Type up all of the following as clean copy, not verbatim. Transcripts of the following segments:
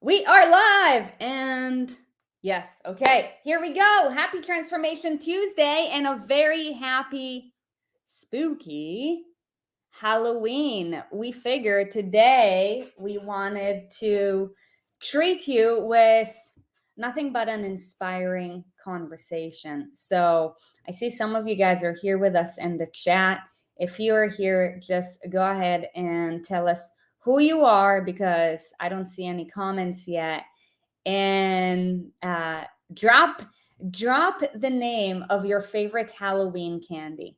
We are live and yes, okay, here we go. Happy Transformation Tuesday and a very happy, spooky Halloween. We figured today we wanted to treat you with nothing but an inspiring conversation. So I see some of you guys are here with us in the chat. If you are here, just go ahead and tell us who you are because I don't see any comments yet. And drop the name of your favorite Halloween candy.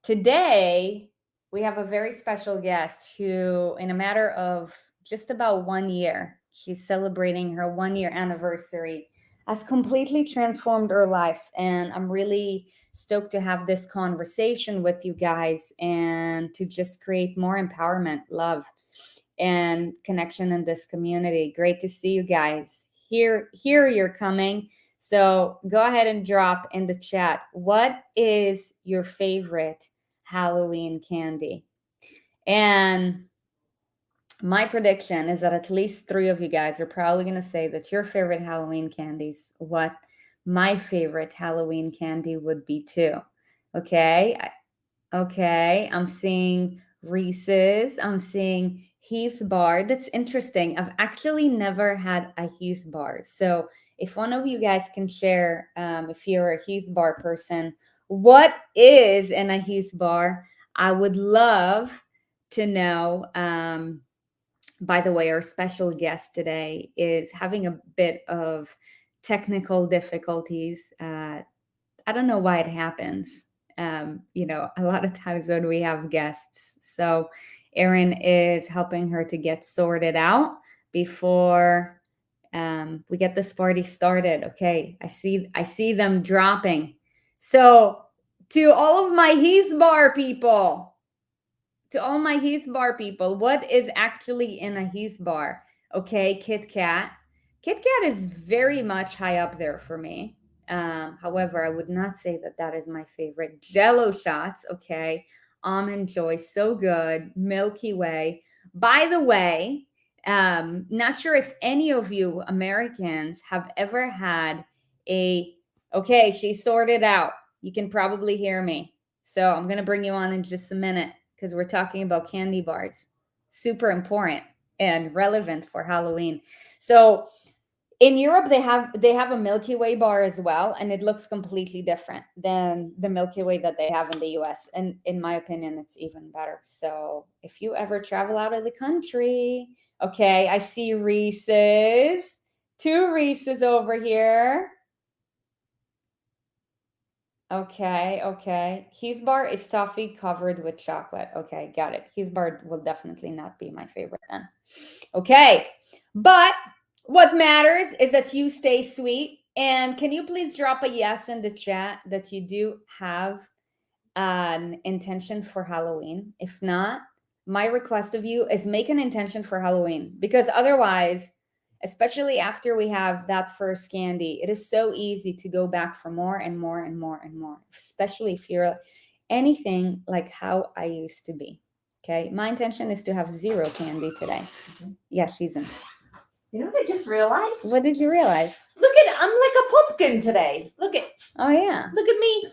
Today, we have a very special guest who, in a matter of just about 1 year, she's celebrating her 1 year anniversary, has completely transformed her life. And I'm really stoked to have this conversation with you guys and to just create more empowerment, love, and connection in this community. Great to see you guys. Here you're coming. So go ahead and drop in the chat. What is your favorite Halloween candy? And my prediction is that at least 3 of you guys are probably going to say that your favorite Halloween candies, what my favorite Halloween candy would be too. Okay. Okay. I'm seeing Reese's. I'm seeing Heath bar. That's interesting. I've actually never had a Heath bar. So if one of you guys can share, if you're a Heath bar person, what is in a Heath bar? I would love to know. By the way, our special guest today is having a bit of technical difficulties. I don't know why it happens. A lot of times when we have guests. So Erin is helping her to get sorted out before we get this party started. Okay, I see them dropping. So to all of my Heath Bar people, what is actually in a Heath bar? Okay, Kit Kat. Kit Kat is very much high up there for me. However, I would not say that that is my favorite. Jello shots, okay. Almond Joy, so good. Milky Way. By the way, not sure if any of you Americans have ever had okay, she sorted out. You can probably hear me. So I'm going to bring you on in just a minute because we're talking about candy bars. Super important and relevant for Halloween. So in Europe, they have a Milky Way bar as well, and it looks completely different than the Milky Way that they have in the US. And in my opinion, it's even better. So if you ever travel out of the country, okay, I see Reese's, 2 Reese's over here. Okay. Heath bar is toffee covered with chocolate. Okay, got it. Heath bar will definitely not be my favorite then. Okay, but what matters is that you stay sweet. And can you please drop a yes in the chat that you do have an intention for Halloween? If not, my request of you is make an intention for Halloween because otherwise, especially after we have that first candy, it is so easy to go back for more and more and more and more, especially if you're anything like how I used to be. Okay, my intention is to have 0 candy today. Yeah, she's in. You know what I just realized? What did you realize? Look at, I'm like a pumpkin today. Look at. Oh yeah. Look at me.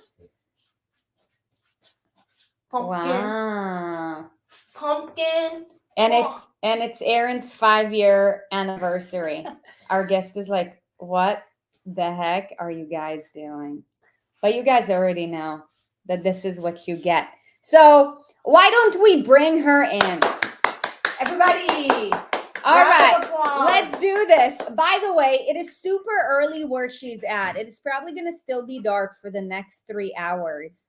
Pumpkin. Wow. Pumpkin. And it's Erin's 5-year anniversary. Our guest is like, what the heck are you guys doing? But you guys already know that this is what you get. So why don't we bring her in? Everybody. All right, let's do this. By the way, it is super early where she's at. It's probably going to still be dark for the next 3 hours.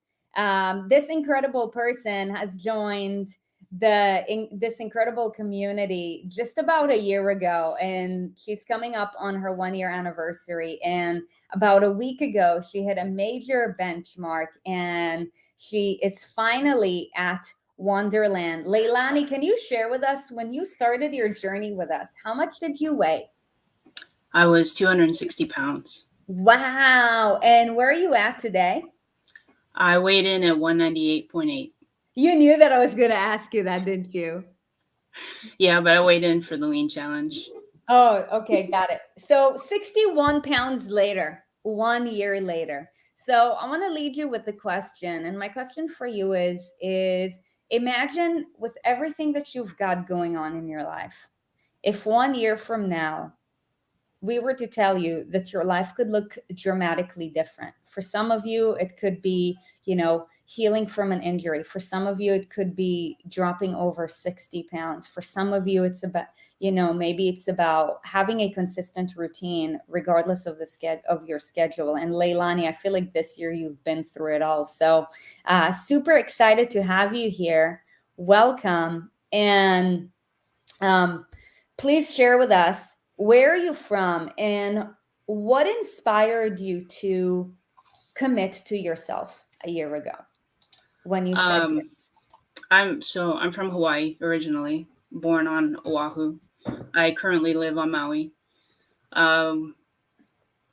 This incredible person has joined this incredible community just about a year ago, and she's coming up on her 1-year anniversary. And about a week ago, she hit a major benchmark, and she is finally at Wonderland. Leilani, can you share with us when you started your journey with us? How much did you weigh? I was 260 pounds. Wow. And where are you at today? I weighed in at 198.8. You knew that I was going to ask you that, didn't you? Yeah, but I weighed in for the lean challenge. Oh, okay, got it. So 61 pounds later, 1 year later. So I want to lead you with the question. And my question for you is imagine with everything that you've got going on in your life, if 1 year from now we were to tell you that your life could look dramatically different. For some of you, it could be, healing from an injury. For some of you, it could be dropping over 60 pounds. For some of you, it's about, maybe it's about having a consistent routine, regardless of of your schedule. And Leilani, I feel like this year you've been through it all. So super excited to have you here. Welcome. And please share with us, where are you from and what inspired you to commit to yourself a year ago when you said Um, I'm from Hawaii originally, born on Oahu. I currently live on Maui. Um,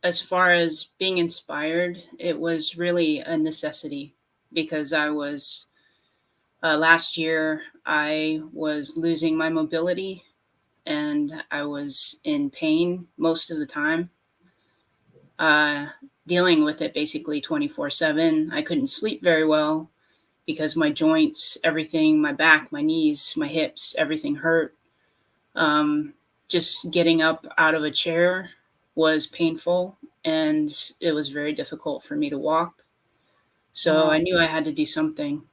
as far as being inspired, it was really a necessity because I was last year I was losing my mobility and I was in pain most of the time. Uh, Dealing with it basically 24/7. I couldn't sleep very well because my joints, everything, my back, my knees, my hips, everything hurt. Um, just getting up out of a chair was painful and it was very difficult for me to walk. So I wow, knew I had to do something.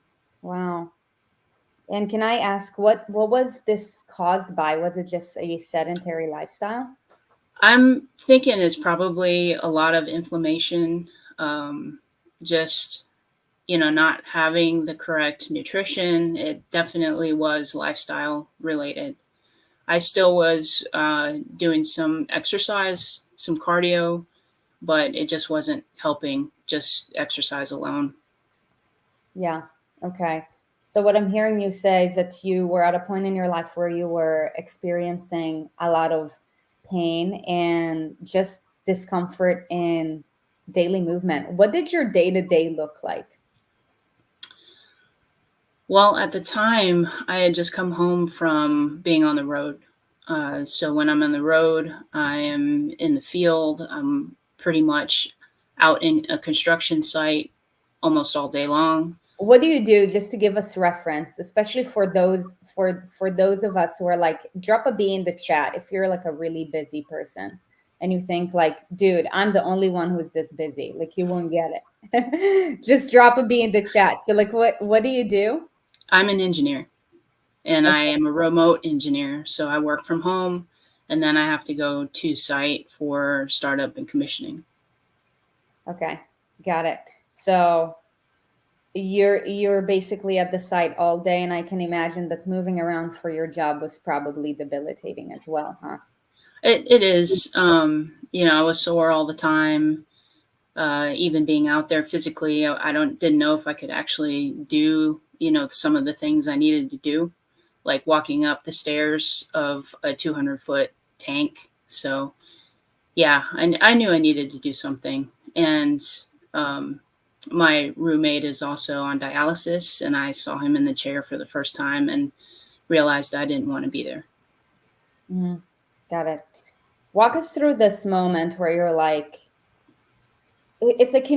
wow. And can I ask, what was this caused by? Was it just a sedentary lifestyle? I'm thinking it's probably a lot of inflammation, just, not having the correct nutrition. It definitely was lifestyle related. I still was doing some exercise, some cardio, but it just wasn't helping, just exercise alone. Yeah. Okay. So what I'm hearing you say is that you were at a point in your life where you were experiencing a lot of pain and just discomfort in daily movement. What did your day-to-day look like? Well, at the time, I had just come home from being on the road. So when I'm on the road, I am in the field. I'm pretty much out in a construction site almost all day long. What do you do, just to give us reference, especially for those of us who are like, drop a B in the chat if you're like a really busy person and you think like, dude, I'm the only one who's this busy, like you won't get it. Just drop a B in the chat. So like, what do you do? I'm an engineer and I Okay, am a remote engineer. So I work from home and then I have to go to site for startup and commissioning. okay, got it. So you're basically at the site all day, and I can imagine that moving around for your job was probably debilitating as well, huh? It is, I was sore all the time. Even being out there physically, I didn't know if I could actually do, some of the things I needed to do, like walking up the stairs of a 200-foot tank. So yeah, I knew I needed to do something. And um, my roommate is also on dialysis, and I saw him in the chair for the first time and realized I didn't want to be there. Mhm. Got it. Walk us through this moment where you're like, it's like,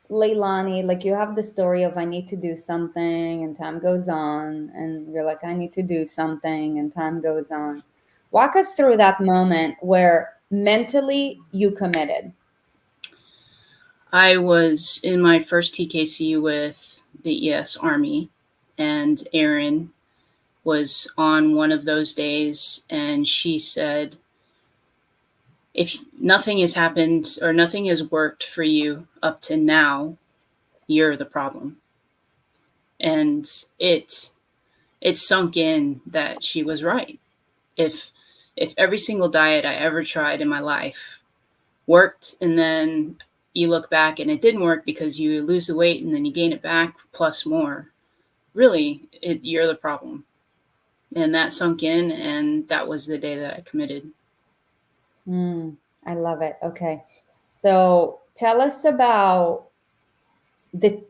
Leilani, like you have the story of I need to do something and time goes on, and you're like, I need to do something and time goes on. Walk us through that moment where mentally you committed. I was in my first TKC with the ES Army, and Erin was on one of those days, and she said, if nothing has happened or nothing has worked for you up to now, you're the problem. And it sunk in that she was right. If if every single diet I ever tried in my life worked, and then you look back and it didn't work because you lose the weight and then you gain it back plus more, really you're the problem. And that sunk in, and that was the day that I committed. Mm, I love it. Okay. So the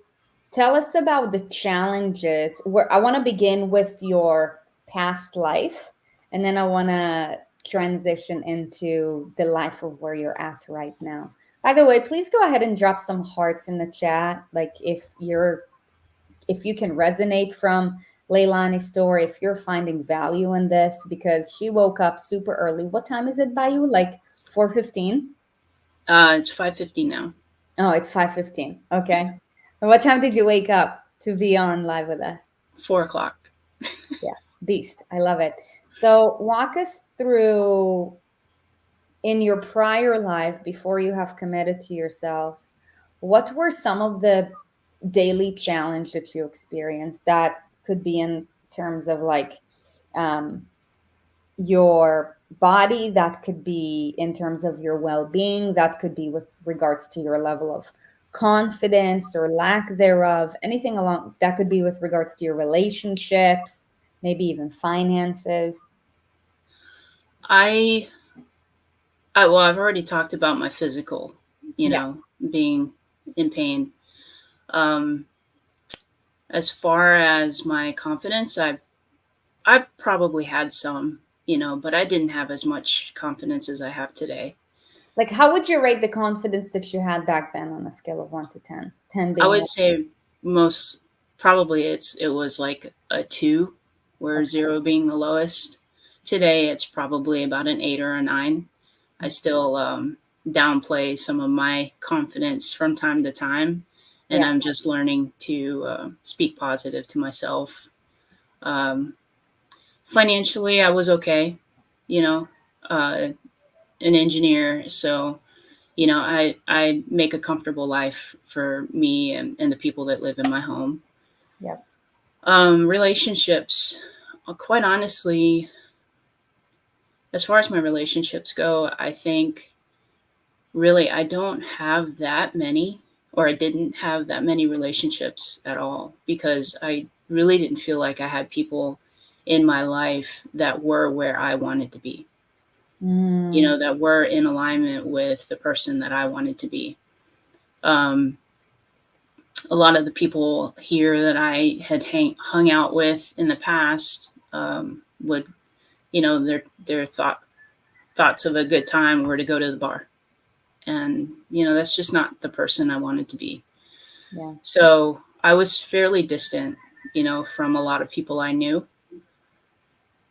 tell us about the challenges. Where I want to begin with your past life, and then I want to transition into the life of where you're at right now. By the way, please go ahead and drop some hearts in the chat. Like if you can resonate from Leilani's story, if you're finding value in this, because she woke up super early. What time is it by you? Like 4:15? It's 5:50 now. Oh, it's 5:15. Okay. And what time did you wake up to be on live with us? 4 o'clock. Yeah, beast. I love it. So walk us through in your prior life before you have committed to yourself. What were some of the daily challenge that you experienced? That could be in terms of like um, your body, that could be in terms of your well-being, that could be with regards to your level of confidence or lack thereof, anything along that could be with regards to your relationships, maybe even finances. I well, I've already talked about my physical, Yeah. being in pain. Um, as far as my confidence, I probably had some, but I didn't have as much confidence as I have today. Like, how would you rate the confidence that you had back then on a scale of 1 to 10? 10 I being would like, say most probably it was like a 2, where okay, 0 being the lowest. Today it's probably about an 8 or a 9. I still downplay some of my confidence from time to time, and yeah, I'm just learning to speak positive to myself. Um, Financially, I was okay, you know, an engineer, so I make a comfortable life for me and the people that live in my home. yeah. Relationships, quite honestly, as far as my relationships go, I think really I don't have that many, or I didn't have that many relationships at all, because I really didn't feel like I had people in my life that were where I wanted to be, Mm, that were in alignment with the person that I wanted to be. Um, a lot of the people here that I had hung out with in the past would, their thoughts of a good time were to go to the bar, and that's just not the person I wanted to be. yeah. So I was fairly distant, from a lot of people I knew,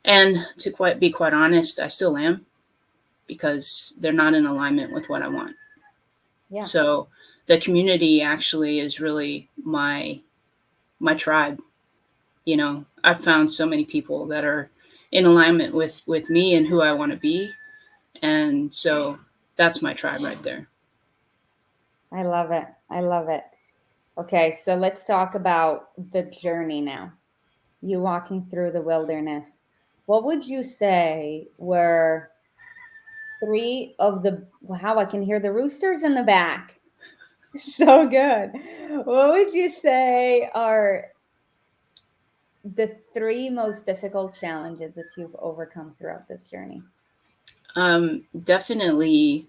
and to be quite honest, I still am, because they're not in alignment with what I want. Yeah. So the community actually is really my tribe. I've found so many people that are in alignment with me and who I want to be, and so that's my tribe right there. I love it. I love it. Okay, so let's talk about the journey now. You walking through the wilderness. What would you say were three of the, wow, I can hear the roosters in the back. So good. What would you say are the three most difficult challenges that you've overcome throughout this journey? Definitely,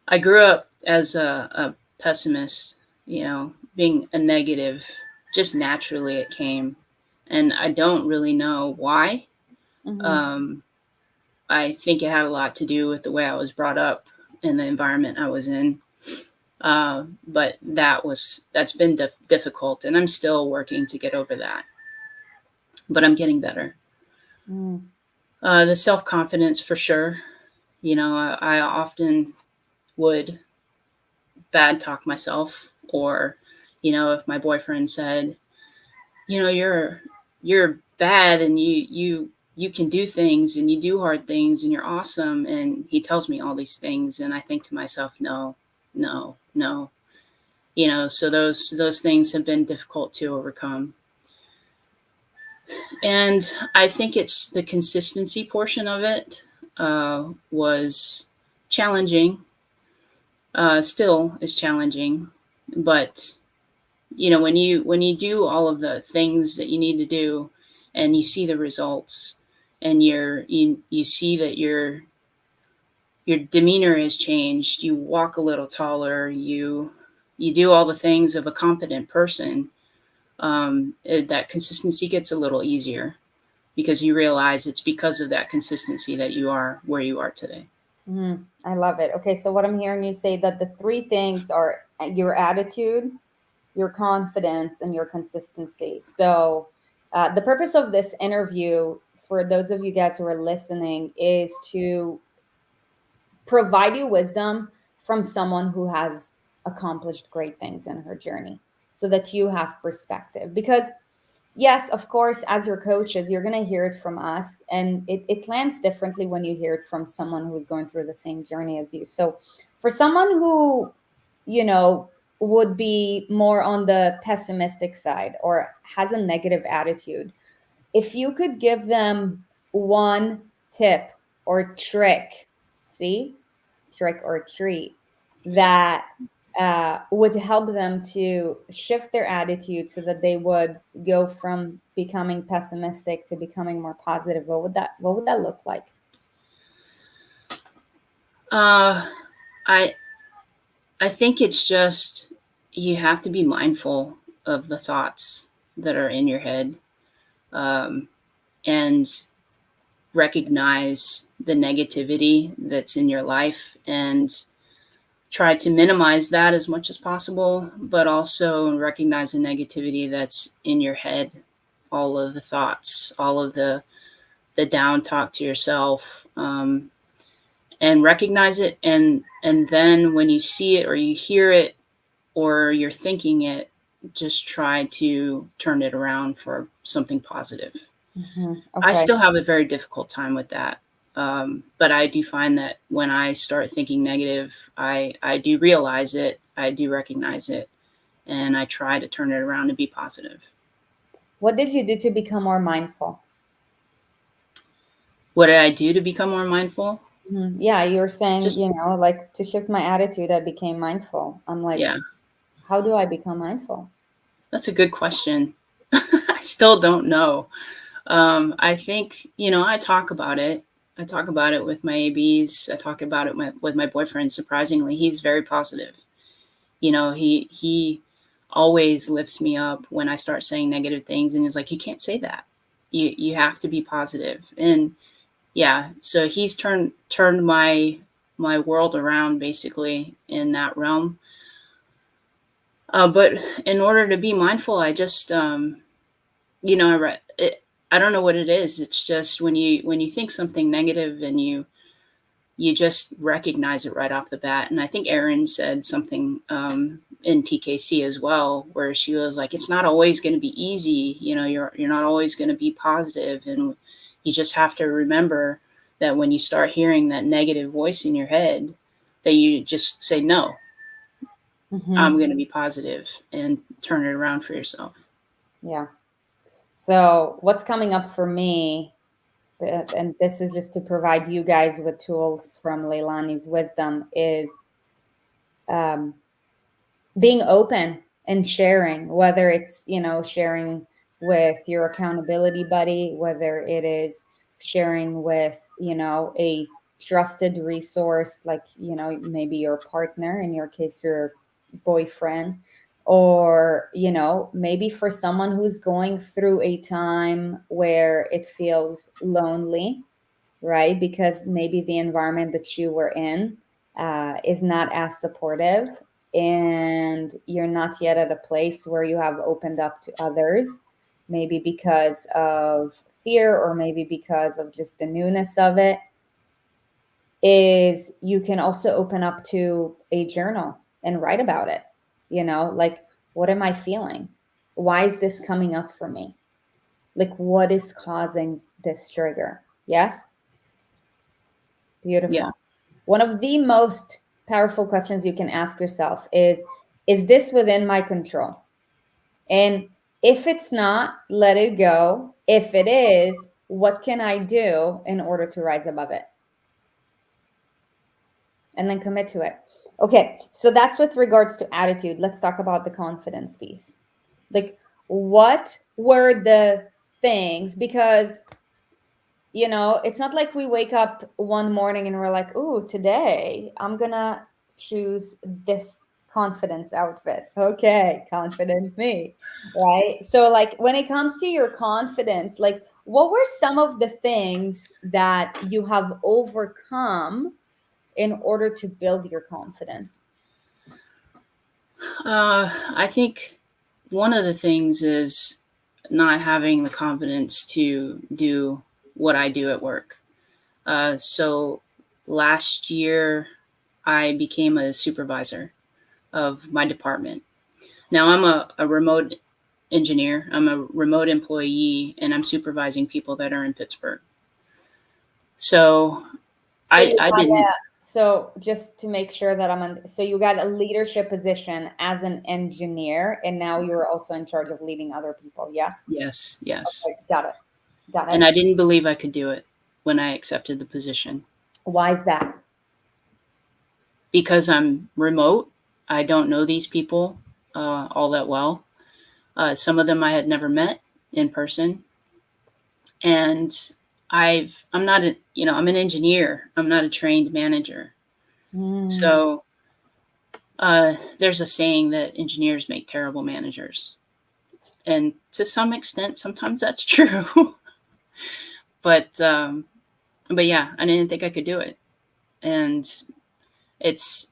I grew up as a pessimist, being a negative, just naturally it came, and I don't really know why. Mm-hmm. um, I think it had a lot to do with the way I was brought up and the environment I was in. But that's been difficult, and I'm still working to get over that. But I'm getting better. Mm, The self confidence, for sure. I often would bad talk myself, or if my boyfriend said, you're bad, and you can do things, and you do hard things, and you're awesome, and he tells me all these things, and I think to myself, no, no, no. So those things have been difficult to overcome. And I think it's the consistency portion of it was challenging, still is challenging. But when you do all of the things that you need to do, and you see the results, and you see that your demeanor has changed, you walk a little taller, you do all the things of a competent person, that consistency gets a little easier. because you realize it's because of that consistency that you are where you are today. I love it. Okay, so what I'm hearing you say that the three things are your attitude, your confidence, and your consistency. So the purpose of this interview, for those of you guys who are listening, is to provide you wisdom from someone who has accomplished great things in her journey so that you have perspective. Because yes, of course, as your coaches, you're going to hear it from us, and it lands differently when you hear it from someone who's going through the same journey as you. So for someone who, you know, would be more on the pessimistic side or has a negative attitude, if you could give them one tip or trick, see, trick or treat, that would help them to shift their attitude so that they would go from becoming pessimistic to becoming more positive, what would that look like? Uh, I I think it's just you have to be mindful of the thoughts that are in your head, and recognize the negativity that's in your life and try to minimize that as much as possible, but also recognize the negativity that's in your head, all of the thoughts, all of the down talk to yourself, and recognize it, and then when you see it or you hear it or you're thinking it, just try to turn it around for something positive. I Okay. still have a very difficult time with that. But I do find that when I start thinking negative, I do realize it, I do recognize it, and I try to turn it around and be positive. What did you do to become more mindful? What did I do to become more mindful? Yeah, you're saying, Just, like to shift my attitude, I became mindful. I'm like, yeah, how do I become mindful? that's a good question. I still don't know. I think, I talk about it. I talk about it with my ABs. I talk about it with my boyfriend. Surprisingly, he's very positive. He always lifts me up when I start saying negative things, and is like, you can't say that. You have to be positive. And yeah, so he's turned my world around basically in that realm. But in order to be mindful, I just I read it. I don't know what it is. It's just when you think something negative, and you just recognize it right off the bat. And I think Erin said something in TKC as well, where she was like, "It's not always going to be easy. You're not always going to be positive, and you just have to remember that when you start hearing that negative voice in your head, that you just say no. I'm going to be positive, and turn it around for yourself." Yeah. So what's coming up for me, and this is just to provide you guys with tools from Leilani's wisdom, is um, being open and sharing, whether it's, sharing with your accountability buddy, whether it is sharing with, a trusted resource, like, maybe your partner, in your case, your boyfriend, or, maybe for someone who's going through a time where it feels lonely, right? Because maybe the environment that you were in is not as supportive, and you're not yet at a place where you have opened up to others, maybe because of fear or maybe because of just the newness of it. Is you can also open up to a journal and write about it, like, what am I feeling? Why is this coming up for me? Like, what is causing this trigger? Yes. Yeah. Beautiful. One of the most powerful questions you can ask yourself is this within my control? And if it's not, let it go. If it is, what can I do in order to rise above it? And then commit to it. Okay, so that's with regards to attitude. Let's talk about the confidence piece. Like, what were the things? Because it's not like we wake up one morning and we're like, "Ooh, today I'm gonna choose this confidence outfit." Okay, confident me, right? So, like, when it comes to your confidence, like, what were some of the things that you have overcome in order to build your confidence? I think one of the things is not having the confidence to do what I do at work. So last year, I became a supervisor of my department. Now I'm a remote engineer, I'm a remote employee, and I'm supervising people that are in Pittsburgh. So So I, you I had didn't, so just to make sure that I'm on, so you got a leadership position as an engineer, and now you're also in charge of leading other people. Yes. yes, yes. Okay, got it. Got And it. I didn't believe I could do it when I accepted the position Why is that? because I'm remote. I don't know these people all that well. Some of them I had never met in person, and I'm not a, I'm an engineer. I'm not a trained manager. Mm, So there's a saying that engineers make terrible managers, and to some extent, sometimes that's true. but but yeah, I didn't think I could do it, and it's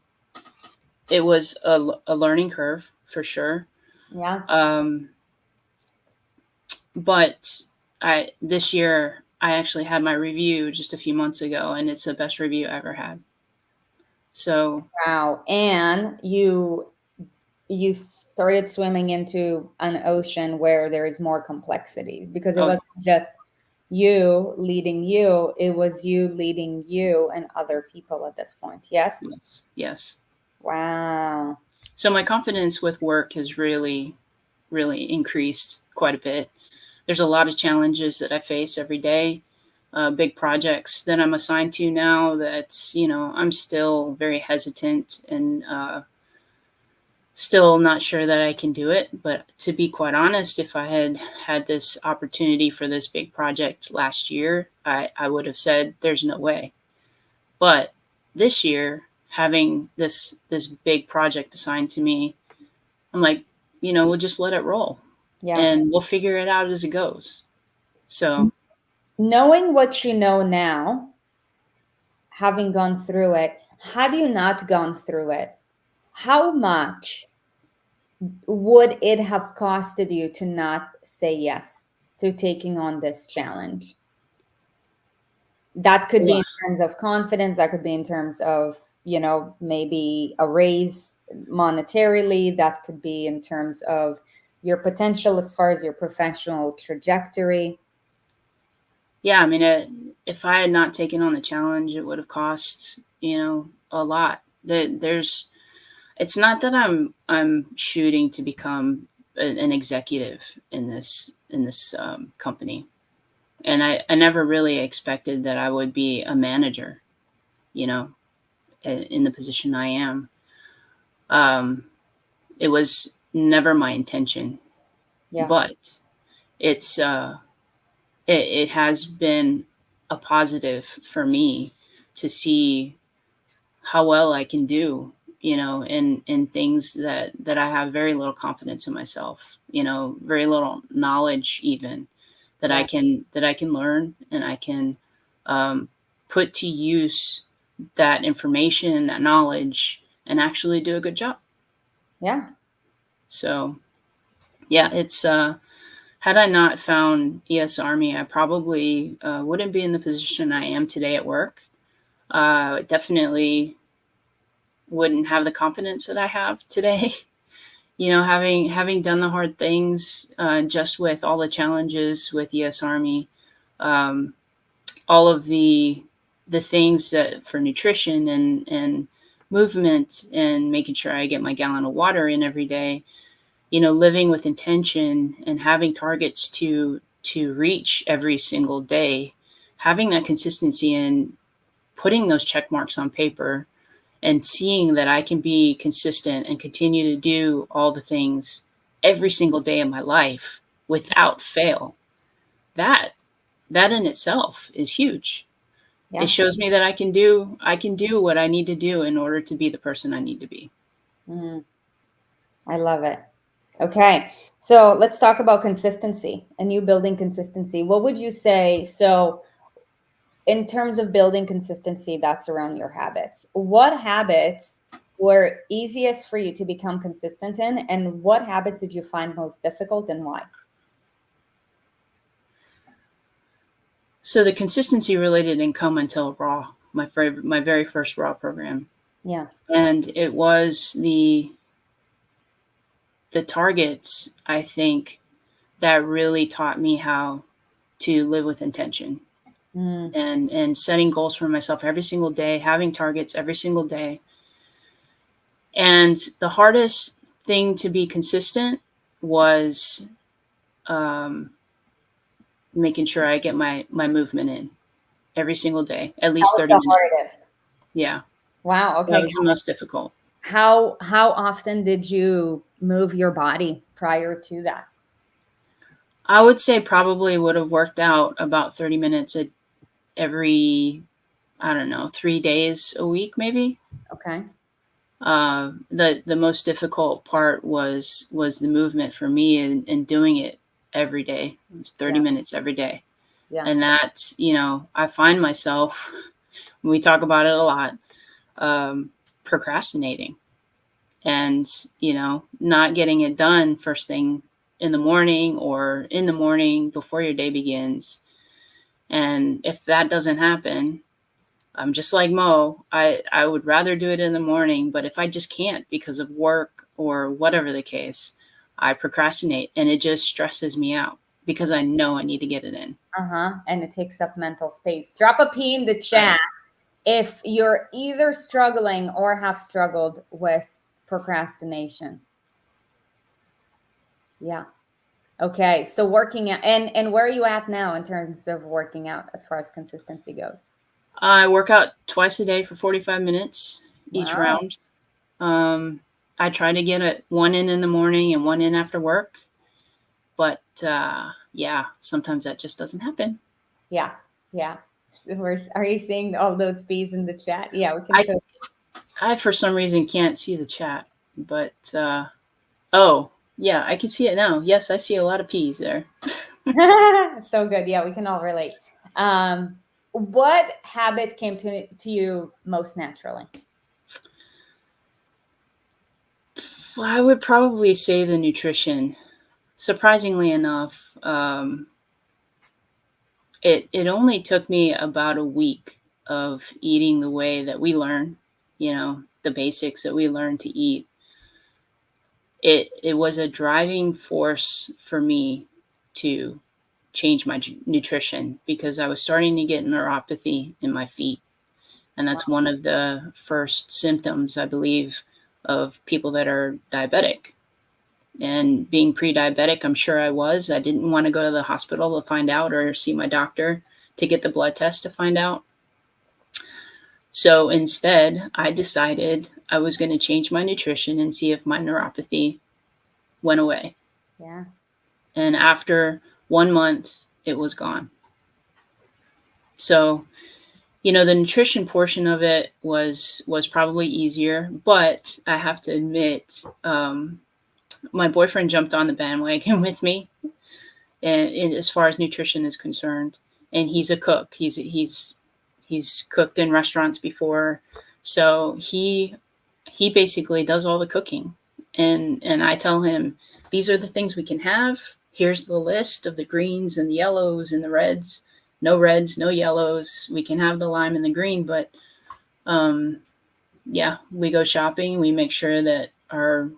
it was a learning curve for sure. yeah. Um, but I this year I actually had my review just a few months ago, and it's the best review I ever had. So Wow. And you started swimming into an ocean where there is more complexities, because it oh wasn't just you leading you, it was you leading you and other people at this point. Yes. yes, yes. Wow. So my confidence with work has really increased quite a bit. There's a lot of challenges that I face every day, big projects that I'm assigned to now that, I'm still very hesitant and still not sure that I can do it. But to be quite honest, if I had had this opportunity for this big project last year, I would have said, there's no way. But this year, having this big project assigned to me, I'm like, we'll just let it roll Yeah. and we'll figure it out as it goes. So Knowing what you know now, having gone through it, had you not gone through it, how much would it have costed you to not say yes to taking on this challenge? That could be in terms of confidence, that could be in terms of, maybe a raise monetarily, that could be in terms of your potential as far as your professional trajectory. yeah, I mean, if I had not taken on the challenge, it would have cost, a lot. It's not that I'm shooting to become an executive in this company, and I never really expected that I would be a manager, you know, in the position I am. Um, it was never my intention, Yeah. but it's it has been a positive for me to see how well I can do, in things that I have very little confidence in myself, very little knowledge even that I Yeah. can learn and I can um, put to use that information, that knowledge, and actually do a good job. Yeah. So yeah, it's had I not found ES Army, I probably wouldn't be in the position I am today at work. Definitely wouldn't have the confidence that I have today. Having done the hard things, just with all the challenges with ES Army, um, all of the things that for nutrition and movement and making sure I get my gallon of water in every day, living with intention and having targets to reach every single day, having that consistency and putting those check marks on paper and seeing that I can be consistent and continue to do all the things every single day of my life without fail. That that in itself is huge. It Yeah. shows me that I can do what I need to do in order to be the person I need to be. Mm, I love it. Okay. So let's talk about consistency and you building consistency. What would you say? So, in terms of building consistency, that's around your habits. What habits were easiest for you to become consistent in, and what habits did you find most difficult and why? So the consistency related didn't come until Raw, my very first Raw program, Yeah. and it was the targets, I think, that really taught me how to live with intention Mm, and setting goals for myself every single day, having targets every single day. And the hardest thing to be consistent was um, making sure I get my movement in every single day, at that least was 30 the minutes. hardest. Yeah, Wow. that Okay. was the most difficult. How often did you move your body prior to that? I would say probably would have worked out about 30 minutes every, I don't know, 3 days a week, maybe. Okay. The most difficult part was the movement for me and doing it every day. It was 30 Yeah. minutes every day. Yeah. And that's, I find myself, we talk about it a lot, procrastinating and, not getting it done first thing in the morning or in the morning before your day begins. And if that doesn't happen, I'm just like Mo. I would rather do it in the morning, but if I just can't because of work or whatever the case, I procrastinate and it just stresses me out because I know I need to get it in. Uh-huh. And it takes up mental space. Drop a P in the Right. chat if you're either struggling or have struggled with procrastination. Yeah. Okay. So working out and where are you at now in terms of working out as far as consistency goes? I work out twice a day for 45 minutes each Wow. round. Um, I try to get one in the morning and one in after work, but yeah, sometimes that just doesn't happen. Yeah. Yeah. Are you seeing all those P's in the chat? Yeah, we can I show. I for some reason can't see the chat, but oh yeah, I can see it now. Yes, I see a lot of P's there. So good. Yeah, we can all relate. What habit came to you most naturally? Well, I would probably say the nutrition. Surprisingly enough, it only took me about a week of eating the way that we learn, the basics that we learn to eat. It was a driving force for me to change my nutrition because I was starting to get neuropathy in my feet, and that's one of the first symptoms, I believe, of people that are diabetic. And being pre-diabetic, I'm sure I was. I didn't want to go to the hospital to find out or see my doctor to get the blood test to find out. So instead, I decided I was going to change my nutrition and see if my neuropathy went away. Yeah. And after 1 month, it was gone. So, the nutrition portion of it was probably easier, but I have to admit, my boyfriend jumped on the bandwagon with me, and as far as nutrition is concerned, and he's a cook. He's cooked in restaurants before, so he basically does all the cooking, and I tell him these are the things we can have. Here's the list of the greens and the yellows and the reds. No reds, no yellows. We can have the lime and the green, but yeah, we go shopping. We make sure that our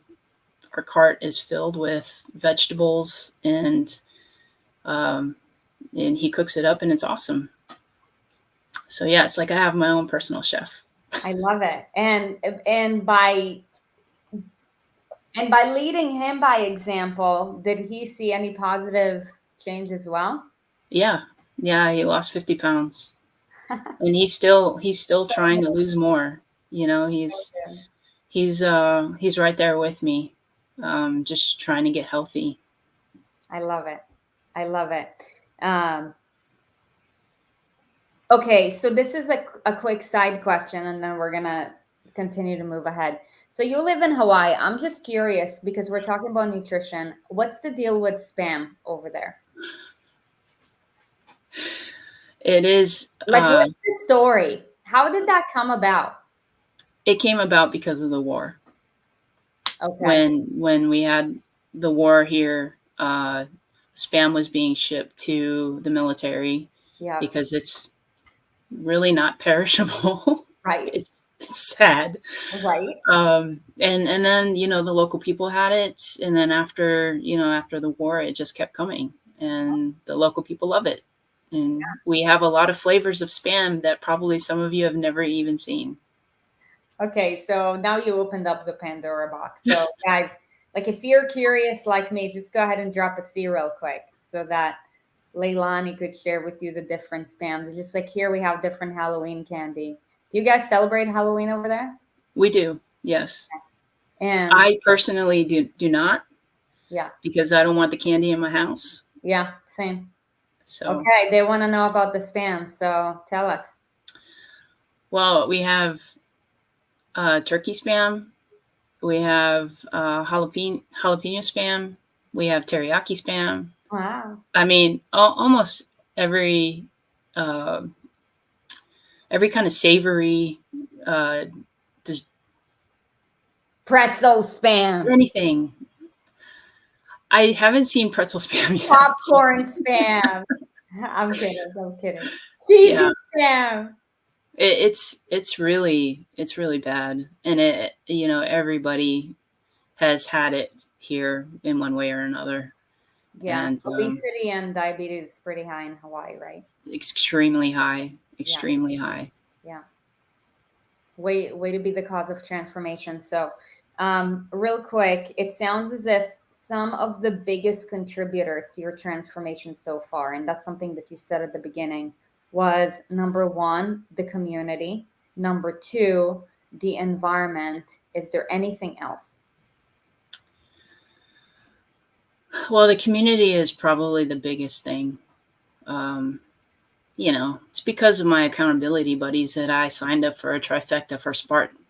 cart is filled with vegetables um, and he cooks it up and it's awesome. So yeah, it's like I have my own personal chef. I love it. And by leading him by example, did he see any positive change as well? Yeah, he lost 50 pounds, and he's still trying to lose more. He's right there with me, just trying to get healthy. I love it. I love it. Um, okay, so this is a quick side question, and then we're gonna continue to move ahead. So you live in Hawaii. I'm just curious because we're talking about nutrition. What's the deal with spam over there? It is. Like, what's the story? How did that come about? It came about because of the war. Okay. When we had the war here, spam was being shipped to the military Yeah. because it's really not perishable. Right. It's sad. Right. And then the local people had it, and then after the war, it just kept coming, and the local people love it. And we have a lot of flavors of spam that probably some of you have never even seen. Okay, so now you opened up the Pandora box. So guys, like if you're curious like me, just go ahead and drop a C real quick so that Leilani could share with you the different spams. It's just like here we have different Halloween candy. Do you guys celebrate Halloween over there? We do, yes. And I personally do not. Yeah. Because I don't want the candy in my house. Yeah, same. So okay, they want to know about the spam. So tell us. Well, we have turkey spam. We have jalapeno spam. We have teriyaki spam. Wow. I mean, almost every kind of savory, just pretzel spam. Anything. I haven't seen pretzel spam yet. Popcorn spam. I'm kidding. Cheesy spam. It's really bad, and everybody has had it here in one way or another. Yeah, and obesity and diabetes is pretty high in Hawaii, right? Extremely high. High. Yeah. Way to be the cause of transformation. So real quick, it sounds as if some of the biggest contributors to your transformation so far, and that's something that you said at the beginning, was number one, the community. Number two, the environment. Is there anything else? Well, the community is probably the biggest thing. It's because of my accountability buddies that I signed up for a trifecta for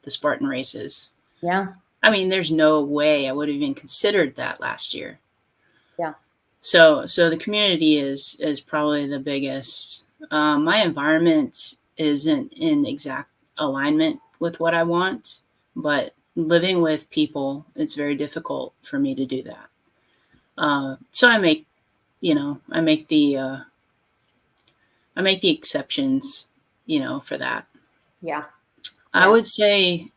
the Spartan races. Yeah. I mean, there's no way I would have even considered that last year. Yeah. So the community is probably the biggest. My environment isn't in exact alignment with what I want, but living with people, it's very difficult for me to do that. So I make the exceptions, for that. Yeah. I would say,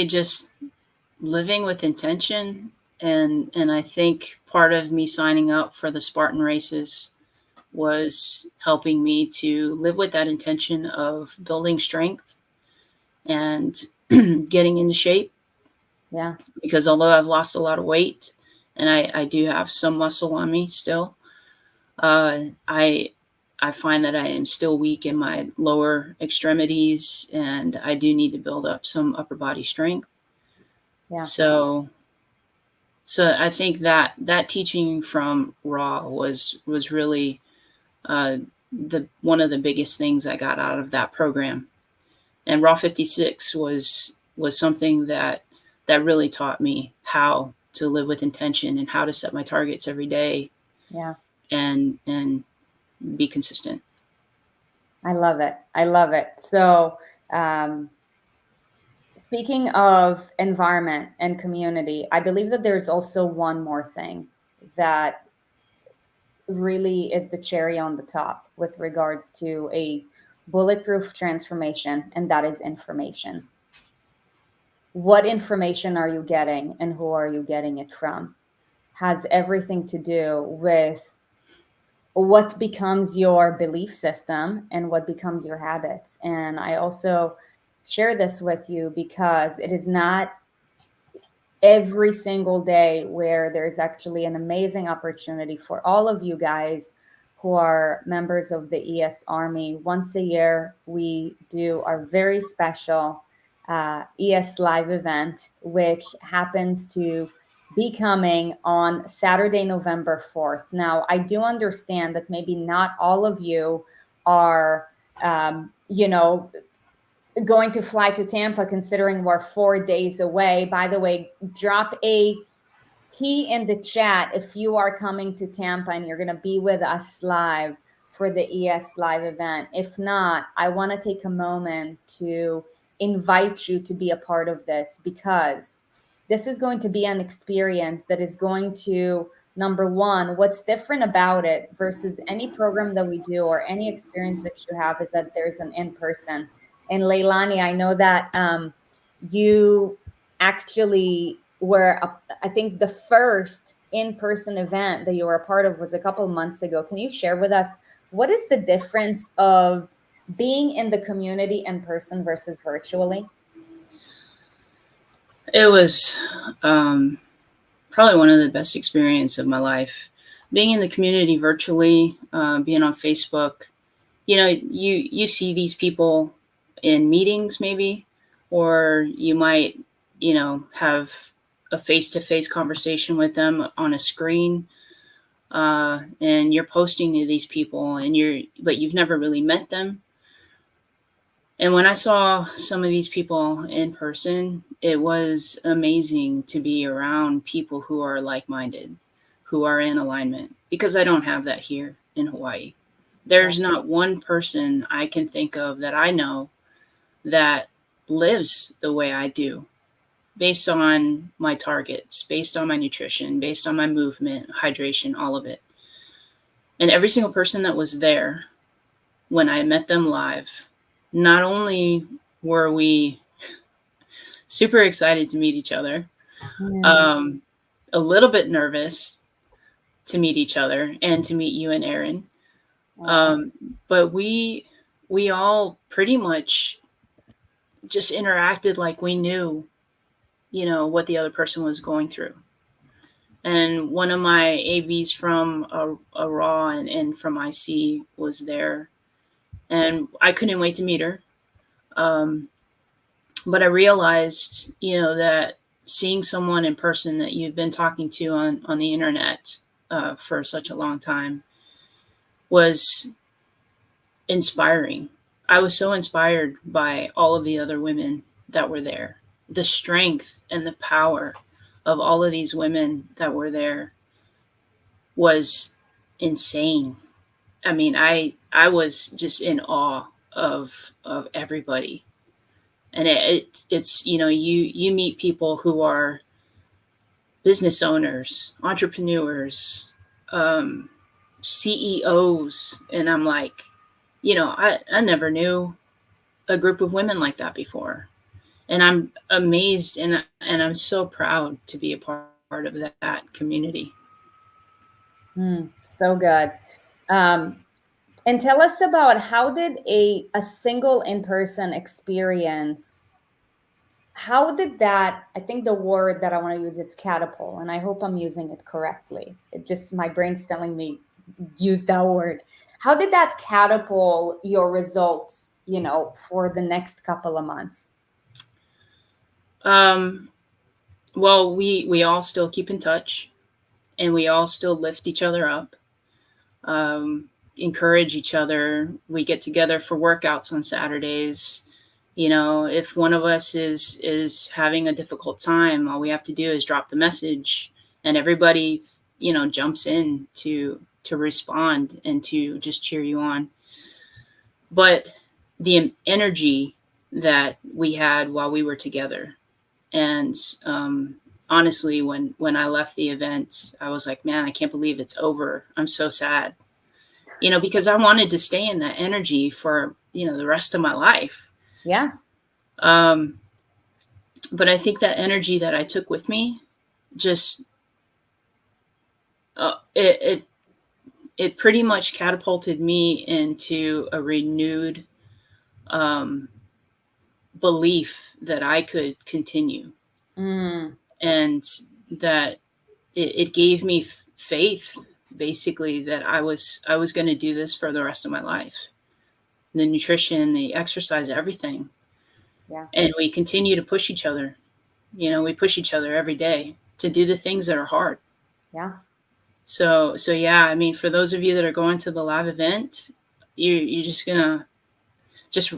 just living with intention. And I think part of me signing up for the Spartan races was helping me to live with that intention of building strength and getting into shape. Yeah. Because although I've lost a lot of weight and I do have some muscle on me still, I find that I am still weak in my lower extremities, and I do need to build up some upper body strength. Yeah. So I think that teaching from Raw was really one of the biggest things I got out of that program. And Raw 56 was something that really taught me how to live with intention and how to set my targets every day. Yeah. And be consistent. I love it. So, speaking of environment and community, I believe that there's also one more thing that really is the cherry on the top with regards to a bulletproof transformation, and that is information. What information are you getting and who are you getting it from? Has everything to do with what becomes your belief system and what becomes your habits. And I also share this with you because it is not every single day where there's actually an amazing opportunity for all of you guys who are members of the ES Army. Once a year, we do our very special ES Live event, which happens to be coming on Saturday, November 4th. Now, I do understand that maybe not all of you are, you know, going to fly to Tampa, considering we're 4 days away. By the way, drop a T in the chat if you are coming to Tampa and you're going to be with us live for the ES Live event. If not, I want to take a moment to invite you to be a part of this, because this is going to be an experience that is going to, number one, what's different about it versus any program that we do or any experience that you have is that there's an in-person. And Leilani, I know that you actually were, I think the first in-person event that you were a part of was a couple of months ago. Can you share with us what is the difference of being in the community in person versus virtually? It was probably one of the best experiences of my life. Being in the community virtually, being on Facebook, you know, you see these people in meetings maybe, or you might, you know, have a face-to-face conversation with them on a screen, and you're posting to these people, but you've never really met them. And when I saw some of these people in person, it was amazing to be around people who are like-minded, who are in alignment, because I don't have that here in Hawaii. There's not one person I can think of that I know that lives the way I do, based on my targets, based on my nutrition, based on my movement, hydration, all of it. And every single person that was there when I met them live, not only were we super excited to meet each other, a little bit nervous to meet each other and to meet you and Aaron, but we all pretty much just interacted like we knew, you know, what the other person was going through. And one of my AVs from a Raw and from IC was there, and I couldn't wait to meet her. But I realized, you know, that seeing someone in person that you've been talking to on the internet for such a long time was inspiring. I was so inspired by all of the other women that were there. The strength and the power of all of these women that were there was insane. I mean, I was just in awe of everybody. And it's, you know, you meet people who are business owners, entrepreneurs, CEOs, and I'm like, you know, I never knew a group of women like that before. And I'm amazed and I'm so proud to be a part of that community. So good. And tell us about, how did a single in-person experience, how did that, I think the word that I want to use is catapult, and I hope I'm using it correctly. It just, my brain's telling me use that word. How did that catapult your results, you know, for the next couple of months? Well, we all still keep in touch, and we all still lift each other up, encourage each other. We get together for workouts on Saturdays. You know, if one of us is having a difficult time, all we have to do is drop the message, and everybody, you know, jumps in to respond and to just cheer you on. But the energy that we had while we were together, and honestly, when I left the event, I was like, man, I can't believe it's over. I'm so sad, you know, because I wanted to stay in that energy for, you know, the rest of my life. Yeah. But I think that energy that I took with me just, it pretty much catapulted me into a renewed belief that I could continue. And that it gave me faith, basically, that I was going to do this for the rest of my life. The nutrition, the exercise, everything. Yeah. And we continue to push each other. You know, we push each other every day to do the things that are hard. Yeah. So yeah, I mean, for those of you that are going to the live event, you're just gonna just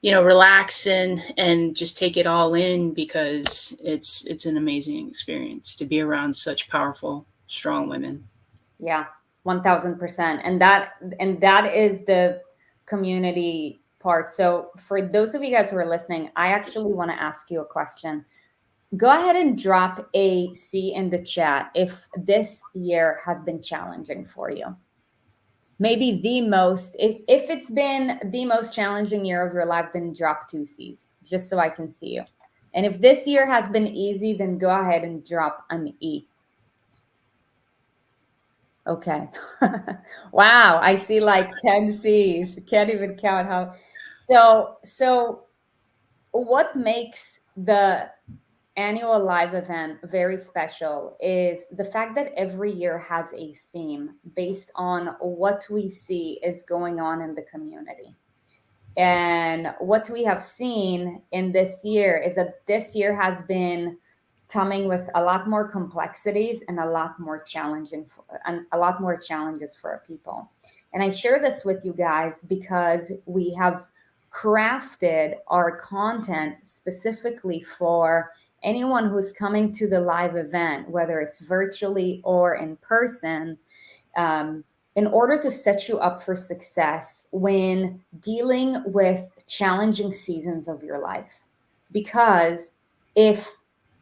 relax and just take it all in, because it's an amazing experience to be around such powerful, strong women. Yeah, 1000%. And that is the community part. So for those of you guys who are listening, I actually want to ask you a question. Go ahead and drop a C in the chat if this year has been challenging for you. Maybe the most, if it's been the most challenging year of your life, then drop 2 C's just so I can see you. And if this year has been easy, then go ahead and drop an E. Okay. Wow, I see like 10 C's. Can't even count how. So what makes the annual live event very special is the fact that every year has a theme based on what we see is going on in the community. And what we have seen in this year is that this year has been coming with a lot more complexities and a lot more challenging and a lot more challenges for our people. And I share this with you guys because we have crafted our content specifically for anyone who's coming to the live event, whether it's virtually or in person, in order to set you up for success when dealing with challenging seasons of your life. Because if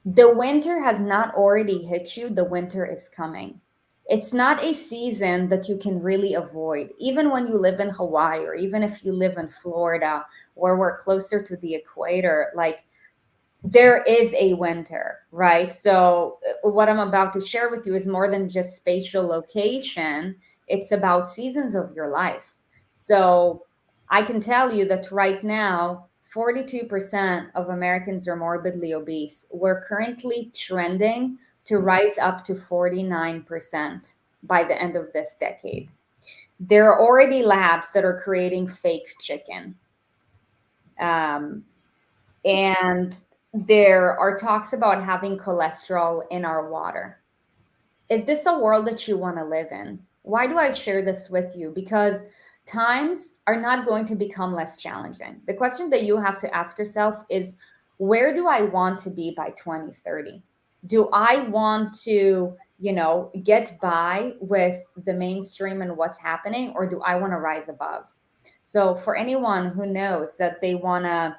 the winter has not already hit you, the winter is coming. It's not a season that you can really avoid. Even when you live in Hawaii, or even if you live in Florida, where we're closer to the equator, like there is a winter, right? So what I'm about to share with you is more than just spatial location. It's about seasons of your life. So I can tell you that right now, 42% of Americans are morbidly obese. We're currently trending to rise up to 49% by the end of this decade. There are already labs that are creating fake chicken. And there are talks about having cholesterol in our water. Is this a world that you want to live in? Why do I share this with you? Because times are not going to become less challenging. The question that you have to ask yourself is, where do I want to be by 2030? Do I want to, get by with the mainstream and what's happening, or do I want to rise above? So for anyone who knows that they want to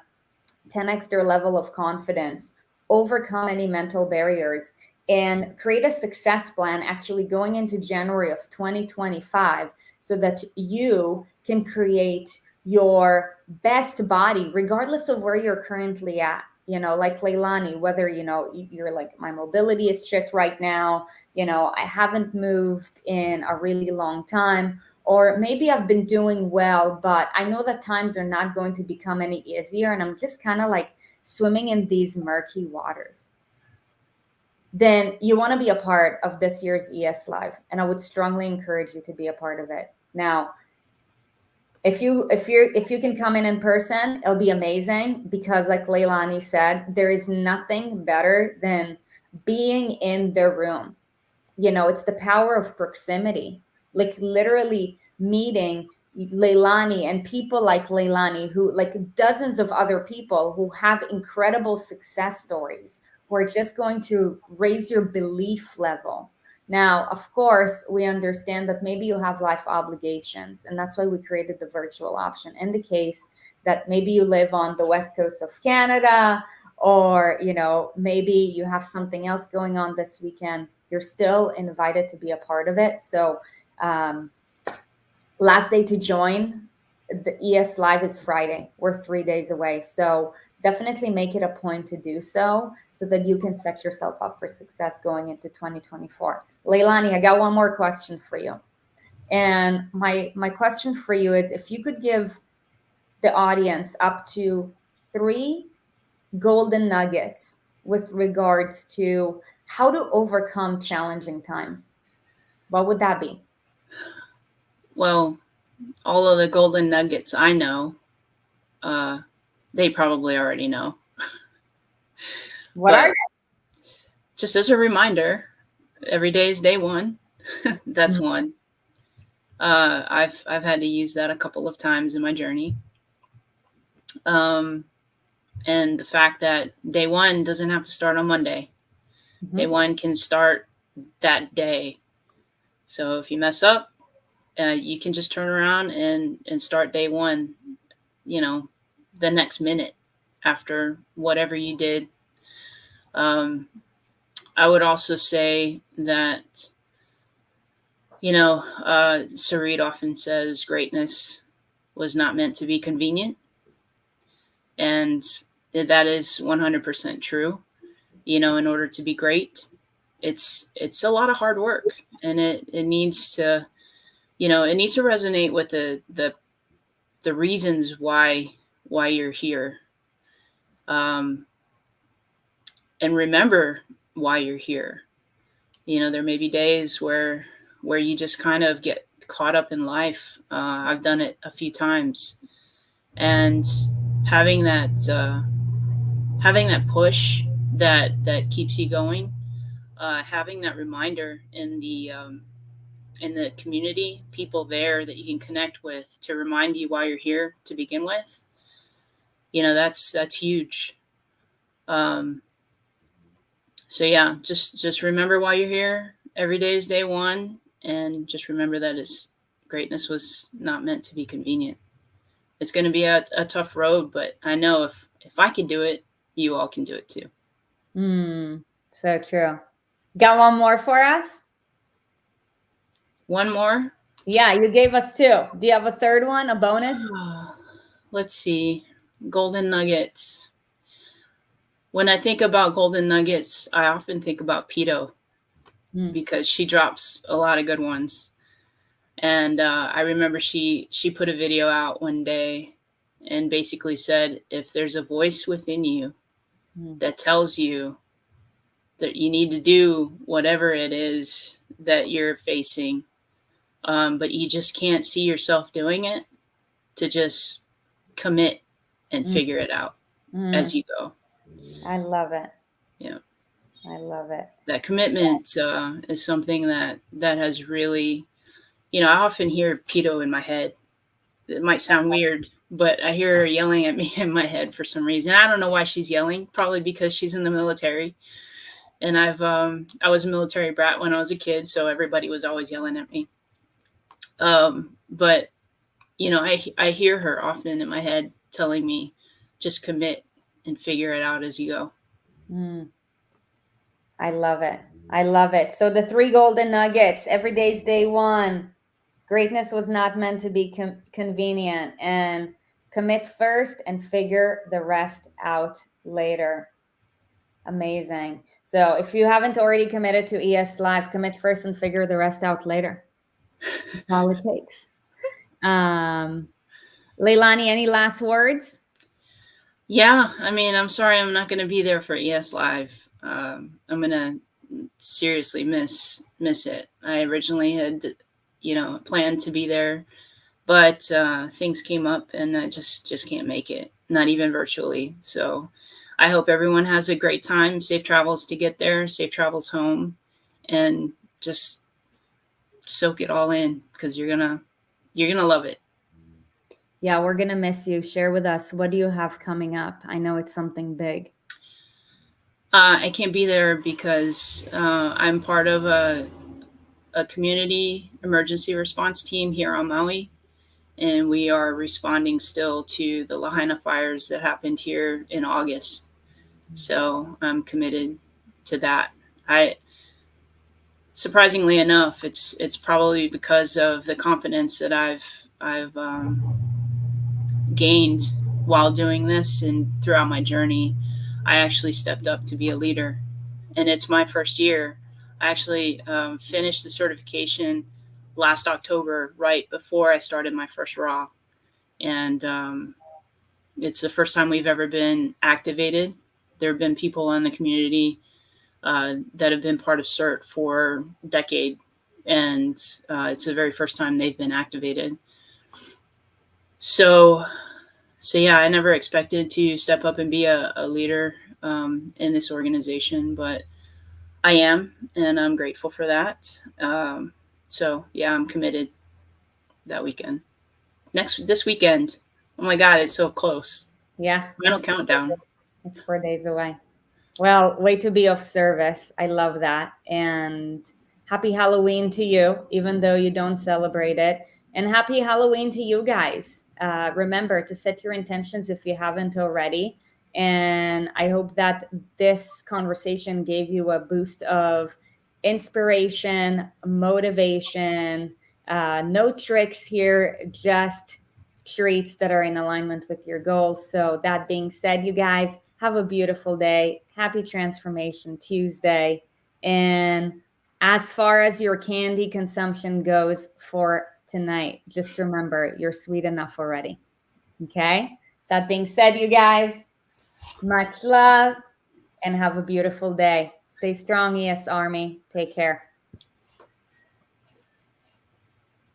10x their level of confidence, overcome any mental barriers, and create a success plan actually going into January of 2025 so that you can create your best body, regardless of where you're currently at. Like Leilani, whether, you're like, my mobility is shit right now, I haven't moved in a really long time, or maybe I've been doing well, but I know that times are not going to become any easier, and I'm just kind of like swimming in these murky waters. Then you want to be a part of this year's ES Live, and I would strongly encourage you to be a part of it. Now, if you can come in person, it'll be amazing, because like Leilani said, there is nothing better than being in the room. It's the power of proximity, like literally meeting Leilani and people like Leilani, who, like dozens of other people who have incredible success stories, who are just going to raise your belief level. Now, of course, we understand that maybe you have life obligations, and that's why we created the virtual option. In the case that maybe you live on the west coast of Canada, or maybe you have something else going on this weekend, you're still invited to be a part of it. So last day to join the ES Live is Friday. We're 3 days away. So definitely make it a point to do so that you can set yourself up for success going into 2024. Leilani, I got one more question for you. And my question for you is, if you could give the audience up to 3 golden nuggets with regards to how to overcome challenging times, what would that be? Well, all of the golden nuggets I know, they probably already know. What are they? Just as a reminder, every day is day one. That's one. I've had to use that a couple of times in my journey. And the fact that day one doesn't have to start on Monday. Day one can start that day. So if you mess up, you can just turn around and start day one, the next minute after whatever you did. I would also say that, Sarit often says greatness was not meant to be convenient. And that is 100% true. In order to be great, it's a lot of hard work, and it needs to, it needs to resonate with the reasons why you're here. And remember why you're here. There may be days where you just kind of get caught up in life. I've done it a few times, and having that push that keeps you going, having that reminder in the community, people there that you can connect with to remind you why you're here to begin with. That's huge. So yeah, just remember why you're here. Every day is day one, and just remember that greatness was not meant to be convenient. It's going to be a tough road, but I know if I can do it, you all can do it too. So true. Got one more for us? One more? Yeah, you gave us two. Do you have a third one, a bonus? Let's see. Golden nuggets. When I think about golden nuggets, I often think about Pito because she drops a lot of good ones. And I remember she put a video out one day and basically said, if there's a voice within you that tells you that you need to do whatever it is that you're facing, but you just can't see yourself doing it, to just commit and figure it out as you go. I love it. Yeah. I love it. That commitment is something that has really, I often hear Pito in my head. It might sound weird, but I hear her yelling at me in my head for some reason. I don't know why she's yelling, probably because she's in the military. And I was a military brat when I was a kid, so everybody was always yelling at me. But, I hear her often in my head telling me, just commit and figure it out as you go. I love it. I love it. So the three golden nuggets: every day's day one. Greatness was not meant to be convenient, and commit first and figure the rest out later. Amazing. So if you haven't already committed to ES Live, commit first and figure the rest out later. That's all it takes. Leilani, any last words? Yeah, I mean, I'm sorry I'm not going to be there for ES Live. I'm going to seriously miss it. I originally had, planned to be there, but things came up and I just can't make it, not even virtually. So I hope everyone has a great time, safe travels to get there, safe travels home, and just soak it all in, because you're going to love it. Yeah, we're going to miss you. Share with us, what do you have coming up? I know it's something big. I can't be there because I'm part of a community emergency response team here on Maui, and we are responding still to the Lahaina fires that happened here in August. So I'm committed to that. Surprisingly enough, it's probably because of the confidence that I've gained while doing this and throughout my journey. I actually stepped up to be a leader, and it's my first year. I actually finished the certification last October, right before I started my first RAW. And it's the first time we've ever been activated. There have been people in the community that have been part of CERT for a decade, and it's the very first time they've been activated. So yeah, I never expected to step up and be a leader in this organization, but I am, and I'm grateful for that. So yeah, I'm committed. that weekend. This weekend. Oh my God, it's so close. Yeah. Final countdown. It's 4 days away. Well, way to be of service. I love that. And happy Halloween to you, even though you don't celebrate it. And happy Halloween to you guys. Remember to set your intentions if you haven't already. And I hope that this conversation gave you a boost of inspiration, motivation. No tricks here, just treats that are in alignment with your goals. So that being said, you guys, have a beautiful day. Happy Transformation Tuesday. And as far as your candy consumption goes for tonight, just remember you're sweet enough already. Okay? That being said, you guys, much love and have a beautiful day. Stay strong, ES Army. Take care.